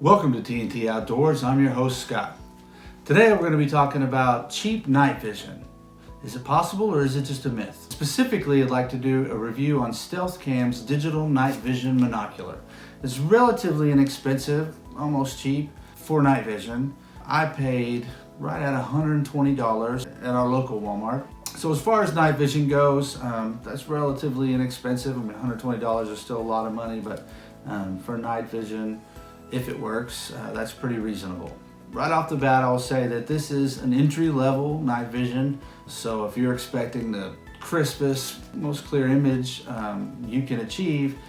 Welcome to TNT Outdoors. I'm your host, Scott. Today we're going to be talking about cheap night vision. Is it possible or is it just a myth? Specifically, I'd like to do a review on Stealth Cam's digital night vision monocular. It's relatively inexpensive, almost cheap for night vision. I paid right at $120 at our local Walmart. So as far as night vision goes, that's relatively inexpensive. I mean, $120 is still a lot of money, but for night vision, if it works, that's pretty reasonable. Right off the bat, I'll say that this is an entry-level night vision. So if you're expecting the crispest, most clear image you can achieve,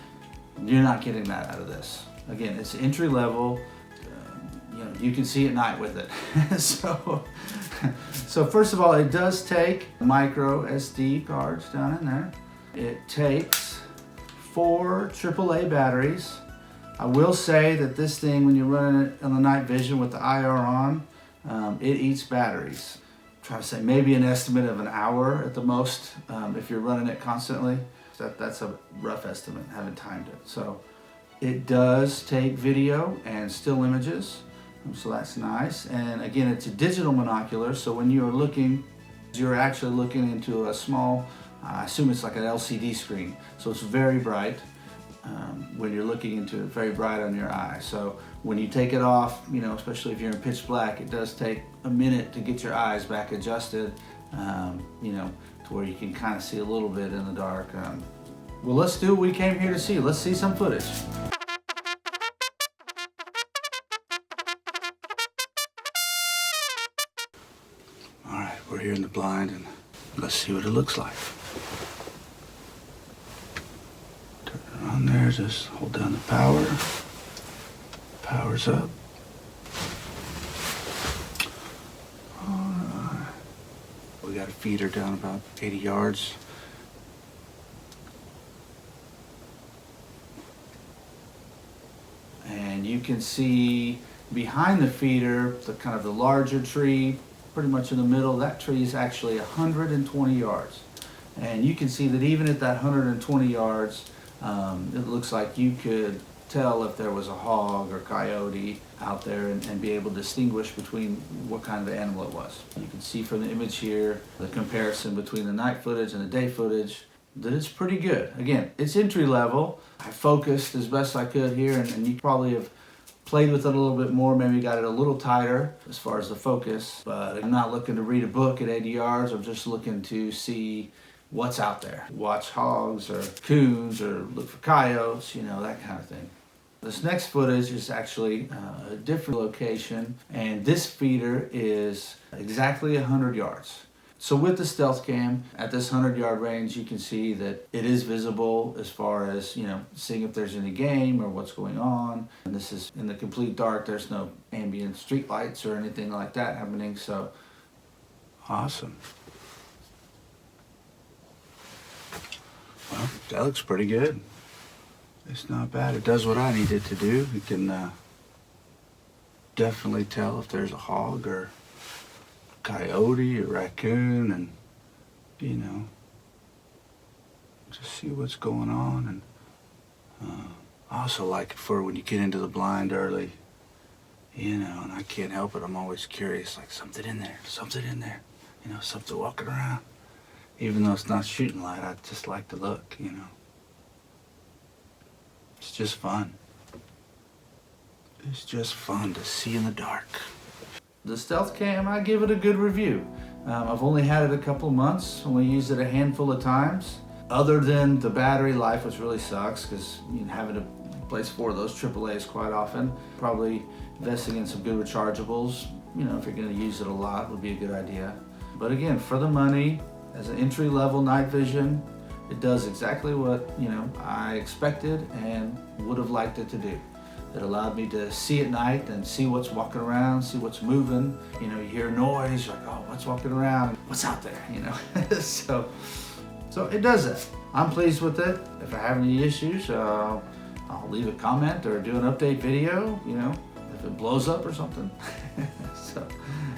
you're not getting that out of this. Again, it's entry-level. You can see at night with it. So first of all, it does take micro SD cards down in there. It takes 4 AAA batteries. I will say that this thing, when you're running it on the night vision with the IR on, it eats batteries. Try to say maybe an estimate of an hour at the most if you're running it constantly. That's a rough estimate, haven't timed it. So it does take video and still images, so that's nice. And again, it's a digital monocular, so when you're looking, you're actually looking into a small, I assume it's like an LCD screen, so it's very bright. When you're looking into it, very bright on your eye. So when you take it off, especially if you're in pitch black, it does take a minute to get your eyes back adjusted, to where you can kind of see a little bit in the dark. Well, let's do what we came here to see. Let's see some footage. All right, we're here in the blind and let's see what it looks like. On there, just hold down the power. Power's up. Alright. We got a feeder down about 80 yards. And you can see behind the feeder, the kind of the larger tree, pretty much in the middle. That tree is actually 120 yards. And you can see that even at that 120 yards, it looks like you could tell if there was a hog or coyote out there and be able to distinguish between what kind of animal it was. You can see from the image here, the comparison between the night footage and the day footage, that it's pretty good. Again, it's entry level. I focused as best I could here, and you probably have played with it a little bit more, maybe got it a little tighter as far as the focus, but I'm not looking to read a book at 80 yards. I'm just looking to see what's out there. Watch hogs or coons or look for coyotes, that kind of thing. This next footage is actually a different location, and this feeder is exactly 100 yards. So with the Stealth Cam, at this 100-yard range, you can see that it is visible as far as, seeing if there's any game or what's going on. And this is in the complete dark. There's no ambient street lights or anything like that happening, so awesome. Well, that looks pretty good. It's not bad. It does what I need it to do. You can definitely tell if there's a hog or coyote or raccoon, and just see what's going on. And I also like it for when you get into the blind early, and I can't help it. I'm always curious, like something in there, something walking around. Even though it's not shooting light, I just like to look, It's just fun. It's just fun to see in the dark. The Stealth Cam, I give it a good review. I've only had it a couple of months, only used it a handful of times. Other than the battery life, which really sucks, because having to replace 4 of those AAAs quite often. Probably investing in some good rechargeables, if you're gonna use it a lot, would be a good idea. But again, for the money, as an entry-level night vision, it does exactly what I expected and would have liked it to do. It allowed me to see at night and see what's walking around, see what's moving. You hear noise, you're like, oh, what's walking around? What's out there? So it does that. I'm pleased with it. If I have any issues, I'll leave a comment or do an update video. If it blows up or something. So,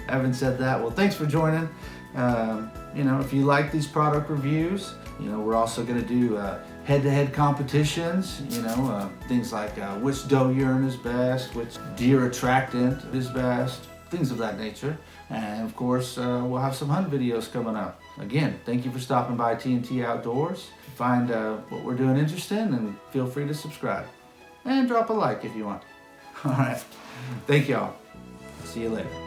having said that, well, thanks for joining. If you like these product reviews, we're also going to do head-to-head competitions, you know, things like which doe urine is best, which deer attractant is best, things of that nature. And of course, we'll have some hunt videos coming up. Again, thank you for stopping by TNT Outdoors. If you find what we're doing interesting, then feel free to subscribe. And drop a like if you want. All right. Thank y'all. See you later.